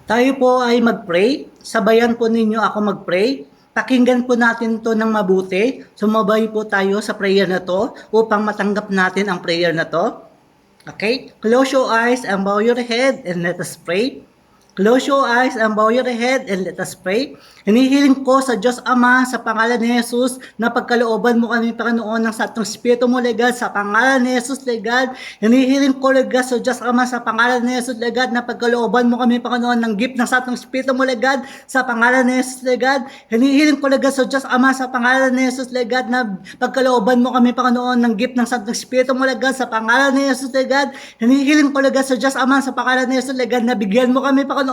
Tayo po ay mag-pray. Sabayan po ninyo ako mag-pray. Pakinggan po natin to ng mabuti. Sumabay po tayo sa prayer na to upang matanggap natin ang prayer na to. Okay? Close your eyes and bow your head and let us pray. Close your eyes and bow your head and let us pray. Hinihiling ko sa Diyos Ama sa pangalan ni Jesus na pagkalooban mo kami, Panginoon, ng sa atong Espiritu mo, Legad, sa pangalan ni Jesus, Legad. Hinihiling ko, Legad, sa Diyos Ama sa pangalan ni Jesus, Legad, na pagkalooban mo kami, Panginoon, ng gift ng sa atong Espiritu mo, Legad, sa pangalan ni Jesus, Legad. Hinihiling ko, Legad, sa Diyos Ama sa pangalan ni Jesus, Legad, na pagkalooban mo kami, Panginoon, ng gift ng sa atong Espiritu mo, Legad, sa pangalan ni Jesus, Legad. Hinihiling ko, Legad, sa Diyos Ama sa pangalan ni Jesus, Legad, na bigyan mo kami, Panginoon,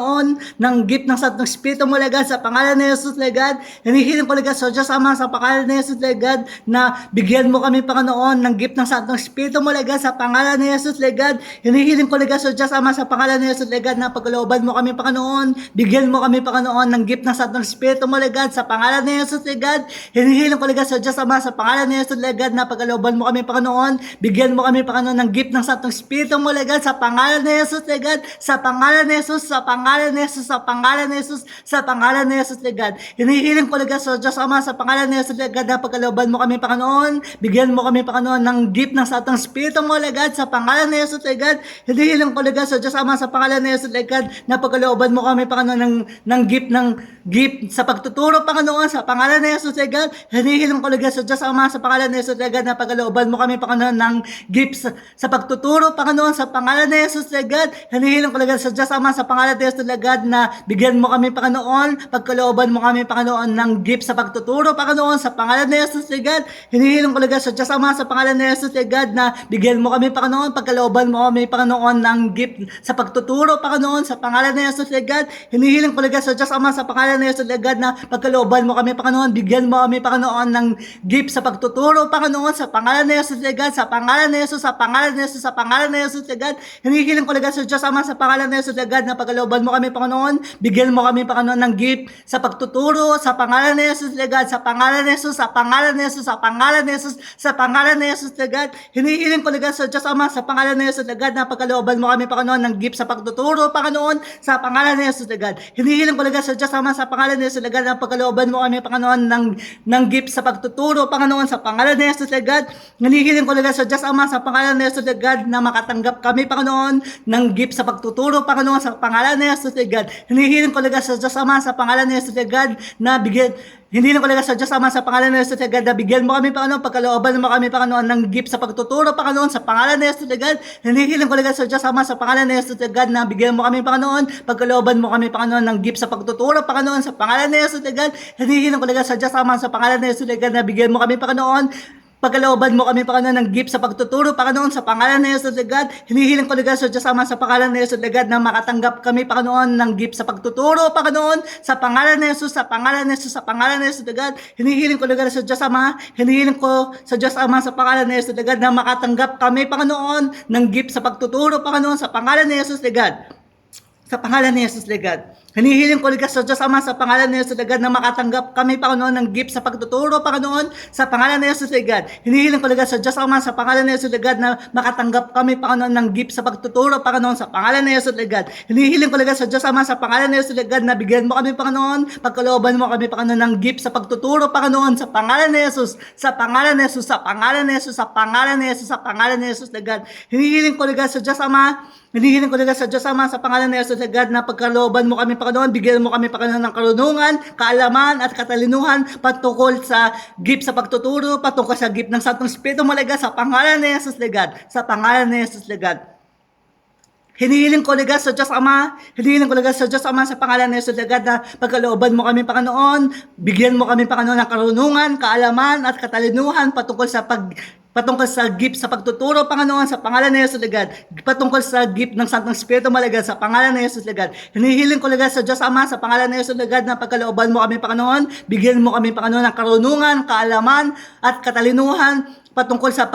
ng gift ng sa atong Espiritu mo, Legad, sa pangalan ni Jesus, Legad. Hinihiling ko, Legad, sa Diyos Ama sa pangalan ni Jesus, Legad, na bigyan mo kami, Panginoon, ng gift ng sa atong Espiritu mo, Legad, sa pangalan ni Jesus, Legad. Hinihiling ko, Legad, sa Diyos Ama sa pangalan ni Jesus, Legad, na pagkalooban mo kami, Panginoon, bigyan mo kami, Panginoon, ng gift ng sa atong Espiritu mo, Legad, sa pangalan ni Jesus, Legad. Hinihiling ko, Legad, sa Diyos Ama sa pangalan ni Jesus, Legad, na pagkalooban mo kami, Panginoon, bigyan mo kami, Panginoon, ng gift ng sa atong Espiritu mo, Legad, sa pangalan ni Jesus, Legad, sa pangalan ni Jesus, sa pangalan ni Jesus, sa pangalan ni Jesus, sa pangalan ni Jesus, Legad. Hinihiling ko, Legad, sa Diyos Ama sa pangalan ni Jesus, Legad, na pagkalooban mo kami, Panginoon, bigyan mo kami, Panginoon, ng gift ng sa atong Espiritu mo, Legad, sa pangalan ni Jesus, Legad. Hinihiling ko, Legad, sa Diyos Ama sa pangalan ni Jesus, Legad, na pagkalooban mo kami, Panginoon, ng gift sa pagtuturo, Panginoon, sa pangalan ni Jesus, Legad. Hinihiling ko, Legad, sa Diyos Ama sa pangalan ni Jesus, Legad, na pagkalooban mo kami, Panginoon, ng gift sa pagtuturo, Panginoon, sa pangalan ni Jesus, Legad. Hinihiling ko, Legad, sa Diyos Ama sa pangalan ni Jesus, Legad, na bigyan mo kami, Panginoon, pagkalooban mo kami, Panginoon, ng gift sa pagtuturo, Panginoon, sa pangalan ni Jesus, Legad. Hinihiling ko, Legad, sa Diyos Ama sa pangalan ni Jesus, Legad, na bigyan mo kami, Panginoon, pagkalooban mo kami, Panginoon, ng gift sa pagtuturo, Panginoon, sa pangalan ni Jesus, Legad. Hinihiling ko, Legad, sa Diyos Ama sa pangalan ni Jesus, Legad, na pagkalooban mo kami, Panginoon, bigyan mo kami, Panginoon, ng gift sa pagtuturo, Panginoon, sa pangalan ni Jesus, Legad, sa pangalan ni Jesus, sa pangalan ni Jesus, sa pangalan ni Jesus, Legad. Hinihiling ko, Legad, sa Diyos Ama sa pangalan ni Jesus, Legad, na pagkalooban mo kami, Panginoon, bigyan mo kami, Panginoon, ng gift sa pagtuturo, sa pangalan ni Jesus, Legad, sa pangalan ni Jesus, sa pangalan ni Jesus, sa pangalan ni Jesus, sa pangalan ni Jesus, Legad. Hinihiling ko, Legad, sa Diyos Ama sa pangalan ni Jesus, Legad, na pagkalooban mo kami, Panginoon, ng gift sa pagtuturo, Panginoon, sa pangalan ni Jesus, Legad. Hinihiling ko, Legad, sa Diyos Ama sa pangalan ni Jesus, Legad, na pagkalooban mo kami, Panginoon, ng gift sa pagtuturo, Panginoon, sa pangalan ni Jesus, Legad. Hinihiling ko, Legad, sa Diyos Ama sa pangalan ni Jesus, Legad, na makatanggap kami, Panginoon, ng gift sa pagtuturo, Panginoon, sa pangalan ni Jesus, Legad. Hinihiling ko, Legad, sa Diyos Ama sa pangalan ni Jesus, Legad, na hinihiling ko, Legad, sa Diyos Ama sa pangalan ni Jesus, Legad, na bigyan mo kami, Panginoon, pagkalooban mo kami, Panginoon, ng gift sa pagtuturo, Panginoon, sa pangalan ni Jesus, Legad. Hinihiling ko, Legad, sa Diyos Ama sa pangalan ni Jesus, Legad, na bigyan mo kami, Panginoon, pagkalooban mo kami, Panginoon, ng gift sa pagtuturo, Panginoon, sa pangalan ni Jesus, Legad. Hinihiling ko, Legad, sa Diyos Ama sa pangalan ni Jesus, Legad, na bigyan mo kami, Panginoon, pagkalooban mo kami, Panginoon, ng gift sa pagtuturo, Panginoon, sa pangalan ni Jesus, Legad. Hinihiling ko, Legad, sa Diyos Ama sa pangalan ni Jesus, Legad, na makatanggap kami, Panginoon, ng gift sa pagtuturo, Panginoon, sa pangalan ni Jesus, sa pangalan ni Jesus, sa pangalan ni Jesus, Legad. Hinihiling ko, Legad, sa Diyos Ama, hinihiling ko sa Diyos Ama sa pangalan ni Jesus, Legad, na makatanggap kami, Panginoon, ng gift sa pagtuturo, Panginoon, sa pangalan ni Jesus, Legad. Sa pangalan ni Jesus, Legad. Hinihiling ko, Legad, sa Diyos Ama sa pangalan ni Jesus, Legad, na makatanggap kami, Panginoon, ng gift sa pagtuturo, Panginoon, sa pangalan ni Jesus, Legad. Hinihiling ko, Legad, sa Diyos Ama sa pangalan ni Jesus, Legad, na makatanggap kami, Panginoon, ng gift sa pagtuturo, Panginoon, sa pangalan ni Jesus, Legad. Hinihiling ko, Legad, sa Diyos Ama sa pangalan ni Jesus, Legad, na bigyan mo kami, Panginoon, pagkalooban mo kami, Panginoon, ng gift sa pagtuturo, Panginoon, sa pangalan ni Jesus, sa pangalan ni Jesus, sa pangalan ni Jesus, sa pangalan ni Jesus, sa pangalan ni Jesus, Legad. Hinihiling ko, Legad, sa Diyos Ama, hinihiling ko, Legad, sa Diyos Ama sa pangalan ni Jesus, Legad, na pagkalooban mo kami, Panginoon, bigyan mo kami, Panginoon, ng karunungan, kaalaman at katalinuhan patungkol sa gift sa pagtuturo, patungkol sa gift ng Santong Espiritu mo, Legad, sa pangalan ni Jesus, Legad, sa pangalan ni Jesus, Legad. Hinihiling ko, Legad, sa Diyos Ama, hinihiling ko, Legad, sa Diyos Ama sa pangalan ni Jesus, Legad, na pagkalooban mo kami, Panginoon, bigyan mo kami, Panginoon, ng karunungan, kaalaman at katalinuhan patungkol sa gift sa pagtuturo, Panginoon, sa pangalan ni Jesus, Legad. Patungkol sa gift ng Santong Espiritu mo, Legad, sa pangalan ni Jesus, Legad. Hinihiling ko, Legad, sa Diyos Ama, sa pangalan ni Jesus, Legad, na pagkalooban mo kami, Panginoon, bigyan mo kami, Panginoon, ng karunungan, kaalaman, at katalinuhan patungkol sa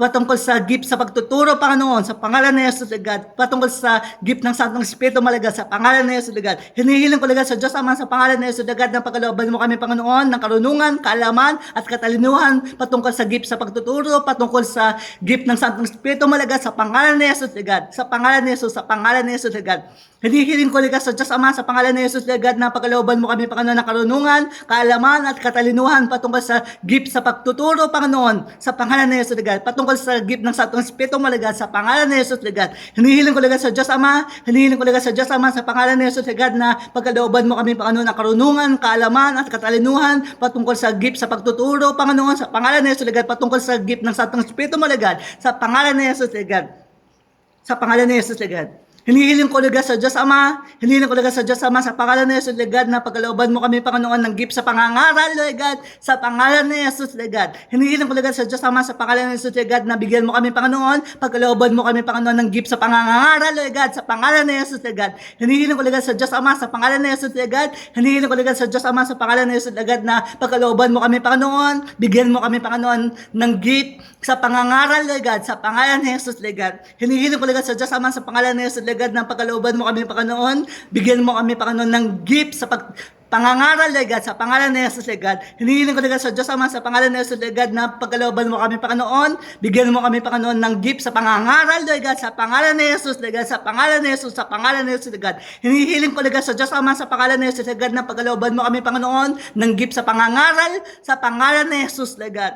patungkol sa gift sa pagtuturo, Panginoon, sa pangalan ni Jesus, Lord God, patungkol sa gift ng Santong Espiritu, Malaga, sa pangalan ni Jesus, Lord God. Hinihiling ko, Lord God, sa Diyos Ama, sa pangalan ni Jesus, Lord God, na pagkalooban mo kami, Panginoon, ng karunungan, kaalaman, at katalinuhan, patungkol sa gift sa pagtuturo, patungkol sa gift ng Santong Espiritu, Malaga, sa pangalan ni Jesus, Lord God, sa pangalan ni Jesus, sa pangalan ni Jesus, Lord God. Hinihiling ko, Lord God, sa Diyos Ama, sa pangalan ni Jesus, Lord God, na pagkalooban mo kami, Panginoon, ng karunungan, kaalaman, at katalinuhan, patungkol sa gift sa pagtuturo, Panginoon, sa pangalan ni Jesus, Lord God, patungkol sa gift ng Santong Espiritu, Malaga, sa pangalan ni Jesus, Lord God. Hinihiling ko, Lord God, sa Diyos Ama, hinihiling ko, Lord God, sa Diyos Ama, sa pangalan ni Jesus, Lord God, na pagkalooban mo kami, Panginoon, ng karunungan, kaalaman, at katalinuhan, patungkol sa gift sa pagtuturo, Panginoon, sa pangalan ni Jesus, Lord God, patungkol sa gift ng Santong Espiritu, Malaga, sa pangalan ni Jesus, Lord God. Sa pangalan ni Jesus, Lord God. Hinihiling ko, Lord God, sa Diyos Ama, hinihiling ko, Lord God, sa Diyos Ama, sa pangalan ni Jesus, Lord God, na pagkalooban mo kami, Panginoon, ng gift sa pangangaral, Lord God, sa pangalan ni Jesus, Lord God. Hinihiling ko, Lord God, sa Diyos Ama, sa pangalan ni Jesus, Lord God, na bigyan mo kami, Panginoon, pagkalooban mo kami, Panginoon, ng gift sa pangangaral, Lord God, sa pangalan ni Jesus, Lord God. Hinihiling ko, Lord God, sa Diyos Ama, sa pangalan ni Jesus, Lord God, hinihiling ko, Lord God, sa Diyos Ama, sa pangalan ni Jesus, Lord God, na pagkalooban mo kami, Panginoon, bigyan mo kami, Panginoon, ng gift sa pangangaral, Lord God, sa pangalan ni Jesus, Lord God. Hinihiling ko, Lord God, sa Diyos Ama, sa pangalan ni Jesus, Lord God, na pagkalooban mo kami, Panginoon, bigyan mo kami, Panginoon, ng gift sa pangangaral, Lord God, sa pangalan ni Jesus, Lord God. Hinihiling ko, Lord God, sa Diyos Ama, sa pangalan ni Jesus, Lord God, na pagkalooban mo kami, Panginoon, bigyan mo kami, Panginoon, ng gift sa pangangaral, Lord God, sa pangalan ni Jesus, Lord God, sa pangalan ni Jesus, sa pangalan ni Jesus, Lord God. Hinihiling ko, Lord God, sa Diyos Ama, sa pangalan ni Jesus, Lord God, na pagkalooban mo kami, Panginoon, ng gift sa pangangaral, sa pangalan ni Jesus, Lord God.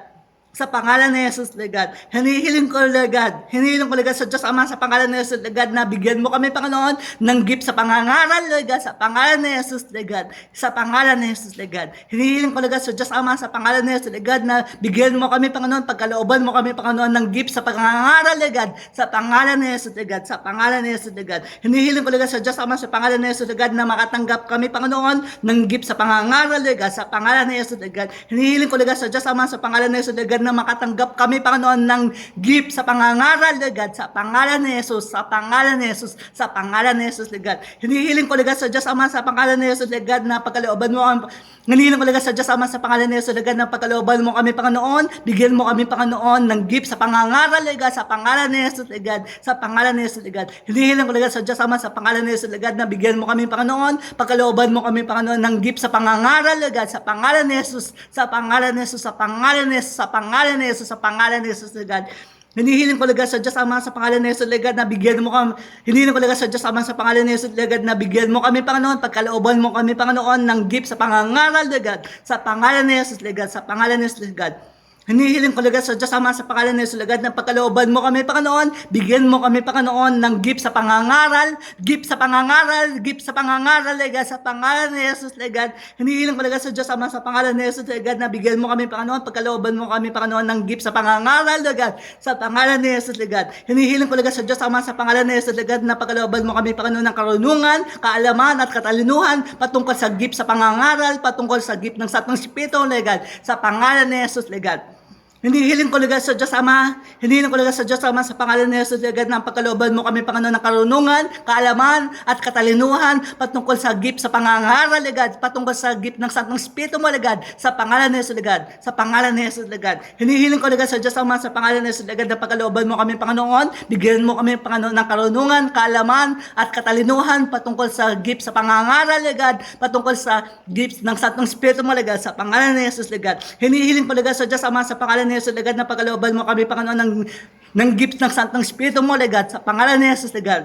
Sa pangalan ni Jesus, Lord God. Hinihiling ko, Lord God. Hinihiling ko, Lord God, sa Diyos Ama, sa pangalan ni Jesus, Lord God, na bigyan mo kami, Panginoon, ng gift sa pangangaral, Lord God, sa pangalan ni Jesus, Lord God. Sa pangalan ni Jesus, Lord God. Hinihiling ko, Lord God, sa Diyos Ama, sa pangalan ni Jesus, Lord God, na bigyan mo kami, Panginoon, pagkalooban mo kami, Panginoon, ng gift sa pangangaral, Lord God, sa pangalan ni Jesus, Lord God, sa pangalan ni Jesus, Lord God. Hinihiling ko, Lord God, sa Diyos Ama, sa pangalan ni Jesus, Lord God, na makatanggap kami, Panginoon, ng gift sa pangangaral, Lord God, sa pangalan ni Jesus, Lord God. Hinihiling ko, Lord God, sa Diyos Ama, sa pangalan ni Jesus, Lord God, na makatanggap kami, Panginoon, ng gift sa pangangaral, Lord God, sa pangalan ni Jesus, sa pangalan ni Jesus, sa pangalan ni Jesus, Lord God. Hinihiling ko, Lord God, sa Diyos Ama, sa pangalan ni Jesus, Lord God, na pagkalooban mo kami, hinihiling ko, Lord God, sa Diyos Ama, sa pangalan ni Jesus, Lord God, na pagkalooban mo kami, Panginoon, bigyan mo kami, Panginoon, ng gift sa pangangaral, Lord God, sa pangalan ni Jesus, Lord God, sa pangalan ni Jesus, Lord God. Hinihiling ko, Lord God, sa Diyos Ama, sa pangalan ni Jesus, Lord God, na bigyan mo kami, Panginoon, pagkalooban mo kami, Panginoon, ng gift sa pangangaral, Lord God, sa pangalan ni Jesus, sa pangalan ni Jesus, sa pangalan ni Jesus, sa pangalan ni Jesus, sa pangalan ni Jesus, Lord God. Hinihiling ko, Lord God, sa Diyos Ama, sa pangalan ni Jesus, Lord God, na bigyan mo kami. Hinihiling ko, Lord God, sa Diyos Ama, sa pangalan ni Jesus, Lord God, na bigyan mo kami, Panginoon, pagkalooban mo kami, Panginoon, ng gift sa pangangaral, Lord God, sa pangalan ni Jesus, Lord God, sa pangalan ni Jesus, Lord God. Hinihiling ko, Lord God, sa Diyos Ama, sa pangalan ni Jesus, Lord God, na pagkalooban mo kami, Panginoon, bigyan mo kami, Panginoon, ng gift sa pangangaral, gift sa pangangaral, gift sa pangangaral, Lord God, sa pangalan ni Jesus, Lord God. Hinihiling ko, Lord God, sa Diyos Ama, sa pangalan ni Jesus, Lord God, na bigyan mo kami, Panginoon, pagkalooban mo kami, Panginoon, ng gift sa pangangaral, Lord God, sa pangalan ni Jesus, Lord God. Hinihiling ko, Lord God, sa Diyos Ama, sa pangalan ni Jesus, Lord God, na pagkalooban mo kami, Panginoon, ng karunungan, kaalaman, at katalinuhan, patungkol sa gift sa pangangaral, patungkol sa gift ng Santong Espiritu, Lord God, sa pangalan ni Jesus, Lord God. Hinihiling ko, Lord God, sa Diyos Ama, hinihiling ko, Lord God, sa Diyos Ama, sa pangalan ni Jesus, Lord God, na pagkalooban mo kami, Panginoon, ng karunungan, kaalaman, at katalinuhan, patungkol sa gift sa pangangaral, Lord God, patungkol sa gift ng Santong Espiritu mo, Lord God, sa pangalan ni Jesus, Lord God, sa pangalan ni Jesus, Lord God. Hinihiling ko, Lord God, sa Diyos Ama, sa pangalan ni Jesus, Lord God, na pagkalooban mo kami, Panginoon, bigyan mo kami, Panginoon, ng karunungan, kaalaman, at katalinuhan, patungkol sa gift sa pangangaral, Lord God, patungkol sa gift ng Santong Espiritu mo, Lord God, sa pangalan ni Jesus, Lord God. Hinihiling ko, Lord God, sa Diyos Ama, sa pangalan ni Jesus, Lord God, na pagkalooban mo kami, Panginoon, ng gift ng Santong Espiritu mo, Lord God, sa pangalan ni Jesus, Lord God.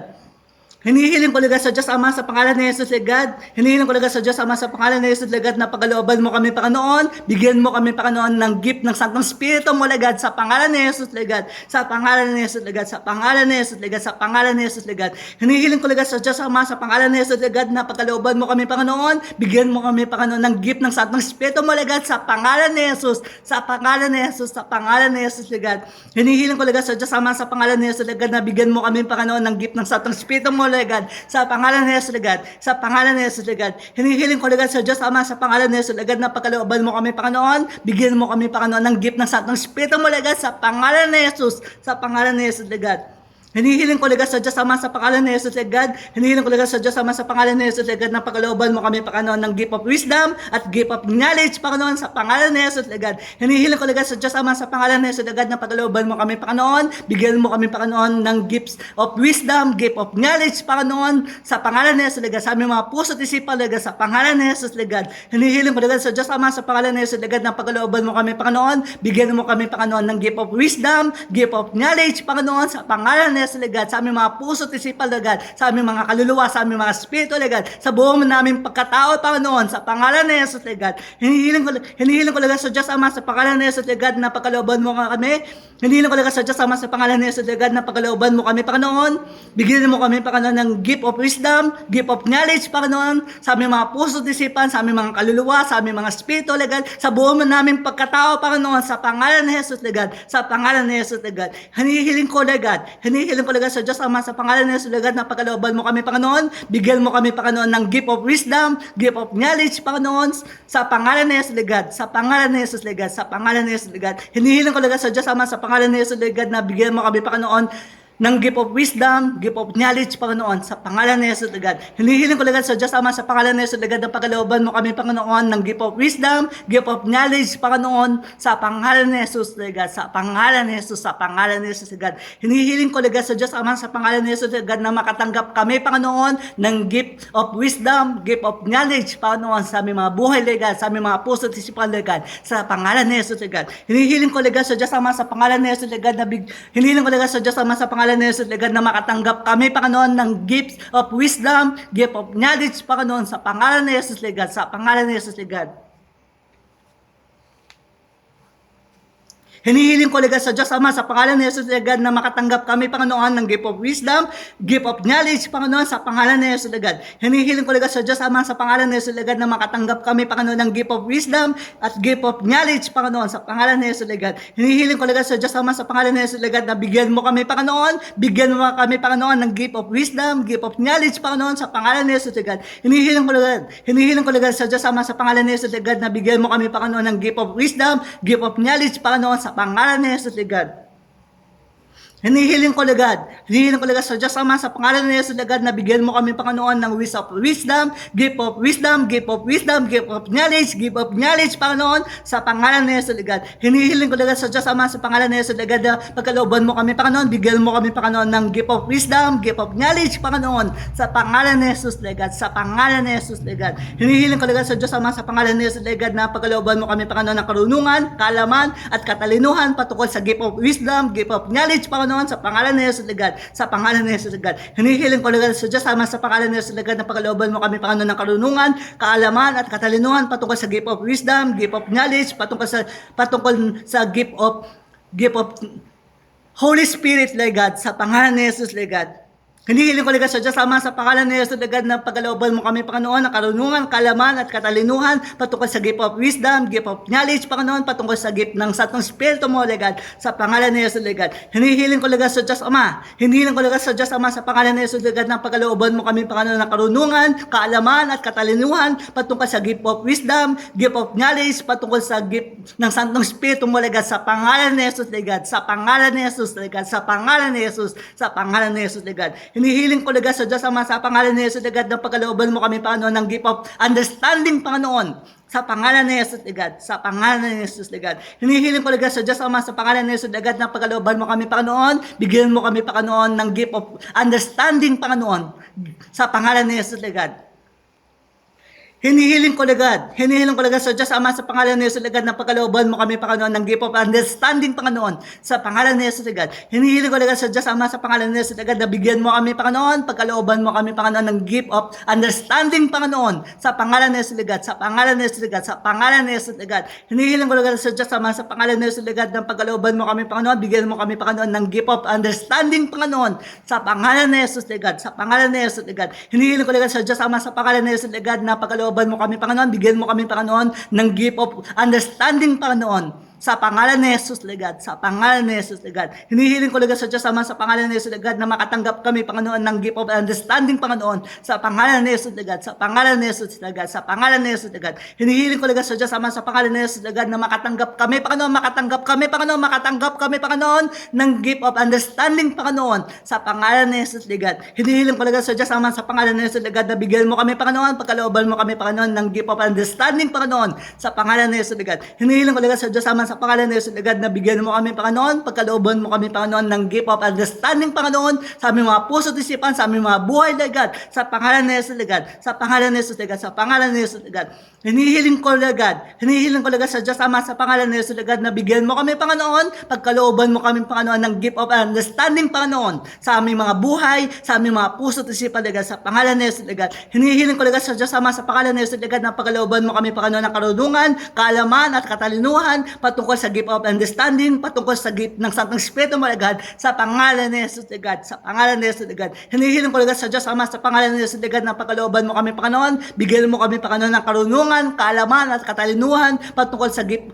Hinihiling ko, Lord God, sa Diyos Ama, sa pangalan ni Jesus, Lord God. Hinihiling ko, Lord God, sa Diyos Ama, sa pangalan ni Jesus, Lord God, na pagkalooban mo kami, Panginoon. Bigyan mo kami, Panginoon, ng gift ng Santong Espiritu mo, Lord God, sa pangalan ni Jesus, Lord God. Sa pangalan ni Jesus, Lord God. Sa pangalan ni Jesus, Lord God. Sa pangalan ni Jesus, Lord God. Hinihiling ko, Lord God, sa Diyos Ama, sa pangalan ni Jesus, Lord God, na pagkalooban mo kami, Panginoon. Bigyan mo kami, Panginoon, ng gift ng Santong Espiritu mo, Lord God, sa pangalan ni Jesus. Sa pangalan ni Jesus, sa pangalan ni Jesus, Lord God. Hinihiling ko, Lord God, sa Diyos Ama, sa pangalan ni Jesus, Lord God, na bigyan mo kami, Panginoon, ng gift ng Santong Espiritu mo, Lord God, sa pangalan ni Jesus, Lord God, sa pangalan ni Jesus, Lord God. Hinihiling ko, Lord God, sa Diyos Ama, sa pangalan ni Jesus, Lord God, na pagkalooban mo kami, Panginoon, bigyan mo kami, Panginoon, ng gift ng Santong Espiritu mo, Lord God, sa pangalan ni Jesus, sa pangalan ni Jesus, Lord God. Hinihiling ko ligas sa Diyos Ama sa pangalan ni Jesus God. Hinihiling ko ligas sa Diyos Ama sa pangalan ni Jesus God na pagkalooban mo kami Panginoon ng gift of wisdom at gift of knowledge Panginoon sa pangalan ni Jesus God. Hinihiling ko ligas sa Diyos Ama sa pangalan ni Jesus God na pagkalooban mo kami Panginoon. Bigyan mo kami Panginoon ng gifts of wisdom, gift of knowledge Panginoon sa pangalan ni Jesus God. Sa aming mga puso at isipan ligas sa pangalan ni Jesus God. Hinihiling ko ligas sa Diyos Ama sa pangalan ni Jesus God na pagkalooban mo kami Panginoon. Bigyan mo kami Panginoon ng gift of wisdom, gift of knowledge Panginoon sa pangalan ni Jesus God, sa aming mga puso at isipan, Lord, sa aming mga kaluluwa, sa aming mga spirito, Lord, sa buong namin pagkatao, Panginoon, sa pangalan ni Jesus, Lord. Hinihiling ko, Lord, sa Diyos Ama, sa pangalan ni Jesus, Lord, na pagkalooban mo kami. Hinihiling ko, Lord, sa Diyos Ama, sa pangalan ni Jesus, Lord, na pagkalooban mo kami, Panginoon. Bigyan mo kami, Panginoon, ng gift of wisdom, gift of knowledge, Panginoon, sa aming mga puso at isipan, sa aming mga kaluluwa, sa aming mga spirito, Lord, sa buong namin pagkatao, Panginoon, sa pangalan ni Jesus, Lord, sa pangalan ni Jesus, Lord. Hinihiling ko, Lord, hinihiling ko, Lord, sa Diyos Ama, sa pangalan ni Jesus, Lord, na pagkalooban mo kami, Panginoon. Bigyan mo kami, Panginoon, ng gift of wisdom, gift of knowledge, Panginoon, sa pangalan ni Jesus, Lord, sa pangalan ni Jesus, Lord, sa pangalan ni Jesus, Lord. Hinihiling ko, Lord, sa Diyos Ama, sa pangalan ni Jesus, Lord, na bigyan mo kami, Panginoon, ng gift of wisdom, gift of knowledge, Panginoon, sa pangalan ni Jesus, Lord. Hinihiling ko, Lord, sa Diyos Ama, sa pangalan ni Jesus, Lord, na pagkalooban mo kami, Panginoon, ng gift of wisdom, gift of knowledge, Panginoon, sa pangalan ni Jesus, Lord, sa pangalan ni Jesus, sa pangalan ni Jesus, Lord. Hinihiling ko, Lord, sa Diyos Ama, sa pangalan ni Jesus, Lord, na makatanggap kami, Panginoon, ng gift of wisdom, gift of knowledge, Panginoon, sa aming mga buhay, Lord, sa aming mga puso at isipan, Lord, sa pangalan ni Jesus, Lord. Hinihiling ko, Lord, sa Diyos Ama, sa pangalan ni Jesus, Lord, na hinihiling ko, Lord, sa Diyos Ama, sa pangalan ni Jesus, Lord, na makatanggap kami, Panginoon, ng gifts of wisdom, gift of knowledge, Panginoon, sa pangalan ni Jesus, Lord, sa pangalan ni Jesus, Lord. Hinihiling ko, Lord, sa Diyos Ama, sa pangalan ni Jesus, Lord, na makatanggap kami, Panginoon, ng gift of wisdom, gift of knowledge, Panginoon, sa pangalan ni Jesus, Lord. Hinihiling ko, Lord, sa Diyos Ama, sa pangalan ni Jesus, Lord, na makatanggap kami, Panginoon, ng gift of wisdom at gift of knowledge, Panginoon, sa pangalan ni Jesus, Lord. Hinihiling ko, Lord, sa Diyos Ama, sa pangalan ni Jesus, Lord, na bigyan mo kami, Panginoon, bigyan mo kami, Panginoon, ng gift of wisdom, gift of knowledge, Panginoon, sa pangalan ni Jesus, Lord. Hinihiling ko, Lord, sa Diyos Ama, sa pangalan ni Jesus, Lord, na bigyan mo kami, Panginoon, ng gift of wisdom, gift of knowledge, Panginoon, sa pangalan ni Jesus, Lord. Hinihiling ko, Lord, sa Diyos Ama, sa pangalan ni Jesus, Lord, na bigyan mo kami, Panginoon, ng wisdom, gift of wisdom, gift of wisdom, gift of knowledge, Panginoon, sa pangalan ni Jesus, Lord. Hinihiling ko, Lord, sa Diyos Ama, sa pangalan ni Jesus, Lord, na pagkalooban mo kami, Panginoon, bigyan mo kami, Panginoon, ng gift of wisdom, gift of knowledge, Panginoon, sa pangalan ni Jesus, Lord, sa pangalan ni Jesus, Lord. Hinihiling ko, Lord, sa Diyos Ama, sa pangalan ni Jesus, Lord, na pagkalooban mo kami, Panginoon, ng karunungan, kaalaman, at katalinuhan patungkol sa gift of wisdom, gift of knowledge, Panginoon, sa pangalan ni Jesus, Lord, sa pangalan ni Jesus, Lord. Hinihiling ko, Lord, sa Diyos Ama, sa pangalan ni Jesus, Lord, na pagkalooban mo kami, Panginoon, ng karunungan, kaalaman, at katalinuhan patungkol sa gift of wisdom, gift of knowledge, patungkol sa gift of Holy Spirit, Lord God, sa pangalan ni Jesus, Lord God. Hinihiling ko, Lord, sa Diyos Ama, sa pangalan ni Jesus, Lord, na pagkalooban mo kami, Panginoon, ng karunungan, kalaman, at katalinuhan patungkol sa gift of wisdom, gift of knowledge, Panginoon, patungkol sa gift ng Santong Espiritu mo, Lord God, sa pangalan ni Jesus, Lord. Hinihiling ko, Lord, sa Diyos Ama, sa Diyos Ama, sa pangalan ni Jesus, Lord, na pagkalooban mo kami, Panginoon, ng karunungan, kaalaman, at katalinuhan patungkol sa gift of wisdom, gift of knowledge, patungkol sa gift ng Santong Espiritu mo, Lord, sa pangalan ni Jesus, Lord, sa pangalan ni Jesus, Lord, sa pangalan ni Jesus, sa pangalan ni Jesus, Lord. Hinihiling ko, Lord, sa Diyos Ama, sa pangalan ni Jesus, Lord, na pagkalooban mo kami, Panginoon, ng gift of understanding, Panginoon, sa pangalan ni Jesus, Lord, sa pangalan ni Jesus, Lord. Hinihiling ko, Lord, sa Diyos Ama, sa pangalan ni Jesus, Lord, na pagkalooban mo kami, Panginoon, bigyan mo kami, Panginoon, ng gift of understanding, Panginoon, sa pangalan ni Jesus, Lord. Hinihiling ko, Lord, sa Diyos Ama, sa pangalan ni Jesus, Lord, na pagkalooban mo kami, Panginoon, ng gift of understanding, Panginoon, sa pangalan ni Jesus, Lord. Hinihiling ko, Lord, sa Diyos Ama, sa pangalan ni Jesus, Lord, na bigyan mo kami, Panginoon, pagkalooban mo kami, Panginoon, ng gift of understanding, Panginoon, sa pangalan ni Jesus, Lord, sa pangalan ni Jesus, Lord, sa pangalan ni Jesus, Lord. Hinihiling ko, Lord, sa Diyos Ama, sa pangalan ni Jesus, Lord, na pagkalooban mo kami, Panginoon, bigyan mo kami, Panginoon, ng gift of understanding, Panginoon, sa pangalan ni Jesus, Lord, sa pangalan ni Jesus, Lord. Hinihiling ko, Lord, sa Diyos Ama, sa pangalan ni Jesus, Lord, na pagkalooban mo kami, Panginoon, bigyan mo kami, Panginoon, ng gift of understanding, Panginoon, Sa pangalan ni Jesus, Lagad. Sa pangalan ni Jesus, Lagad. Hinihiling ko, Lagad, sa Diyos Ama, sa pangalan ni Jesus, Lagad, na makatanggap kami, Panginoon, ng gift of understanding, Panginoon. Sa pangalan ni Jesus, Lagad. Sa pangalan ni Jesus, Lagad. Sa pangalan ni Jesus, Lagad. Hinihiling ko, Lagad, sa Diyos Ama, sa pangalan ni Jesus, Lagad, na makatanggap kami, Panginoon, makatanggap kami, Panginoon, makatanggap kami, Panginoon, ng gift of understanding, Panginoon. Sa pangalan ni Jesus, Lagad. Hinihiling ko, Lagad, sa Diyos Ama, sa pangalan ni Jesus, Lagad, na bigyan mo kami, Panginoon, pagkalooban mo kami, Panginoon, ng gift of understanding, Panginoon. Sa pangalan ni Jesus, Lagad. Hinihiling ko, Lagad, sa Diyos Ama, sa pangalan ni Jesus, Lagad, na bigyan mo kami, Panginoon, pagkalooban mo kami, Panginoon, ng gift of understanding, Panginoon, sa aming mga puso at isipan, sa aming mga buhay, Lagad, sa pangalan ni Jesus, Lagad, sa pangalan ni Jesus, Lagad, sa pangalan ni Jesus, Lagad. Hinihiling ko, Lagad, sa Diyos Ama, sa pangalan ni Jesus, Lagad, na bigyan mo kami, Panginoon, pagkalooban mo kami, Panginoon, ng gift of understanding, Panginoon, sa aming mga buhay, sa aming mga puso at isipan, Lagad, sa pangalan ni Jesus, Lagad. Hinihiling ko, Lagad, sa Diyos Ama, sa pangalan ni Jesus, Lagad, na pagkalooban mo kami, Panginoon, ng karunungan, kaalaman at katalinuhan patungkol sa gift of understanding, patungkol sa gift ng Santong Espiritu mo, Lagad, sa pangalan ni Jesus, Lagad, sa pangalan ni Jesus, Lagad. Hinihiling ko, Lagad, sa Diyos Ama, sa pangalan ni Jesus, Lagad, na pagkalooban mo kami, Panginoon, bigyan mo kami, Panginoon, ng karunungan, kaalaman at katalinuhan patungkol sa gift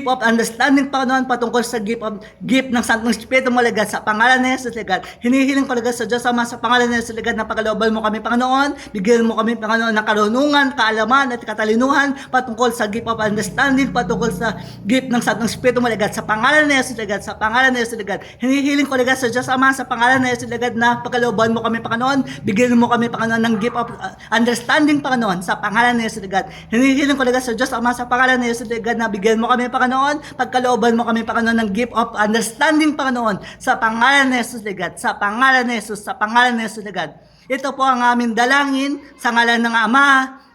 of understanding, Panginoon, patungkol sa gift ng Santong Espiritu mo, Lagad, sa pangalan ni Jesus, Lagad. Hinihiling ko, Lagad, sa Diyos Ama, sa pangalan ni Jesus, Lagad, na pagkalooban mo kami, Panginoon, bigyan mo kami, Panginoon, ng karunungan, kaalaman at katalinuhan patungkol sa gift of understanding, patungkol sa gift ng Santong Espiritu mo, Lagad, sa pangalan ni Jesus, Lagad, sa pangalan ni Jesus, Lagad. Hinihiling ko, Lagad, sa Diyos Ama, sa pangalan ni Jesus, Lagad, na pagkalooban mo kami, Panginoon, bigyan mo kami, Panginoon, ng gift of understanding, Panginoon, sa pangalan ni Jesus, Lagad. Hinihiling ko, Lagad, sa Diyos Ama, sa pangalan ni Jesus, Lagad, na bigyan mo kami, Panginoon, pagkalooban mo kami, Panginoon, ng gift of understanding, Panginoon, sa pangalan ni Jesus, Lagad, sa pangalan ni Jesus, sa pangalan ni Jesus, Lagad. Ito po ang aming dalangin sa ngalan ng Ama,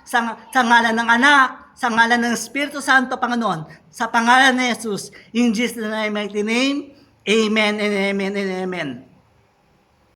sa ngalan ng Anak, sa ngalan ng Espiritu Santo, Panginoon, sa pangalan ni Jesus, in Jesus' mighty name, amen and amen and amen.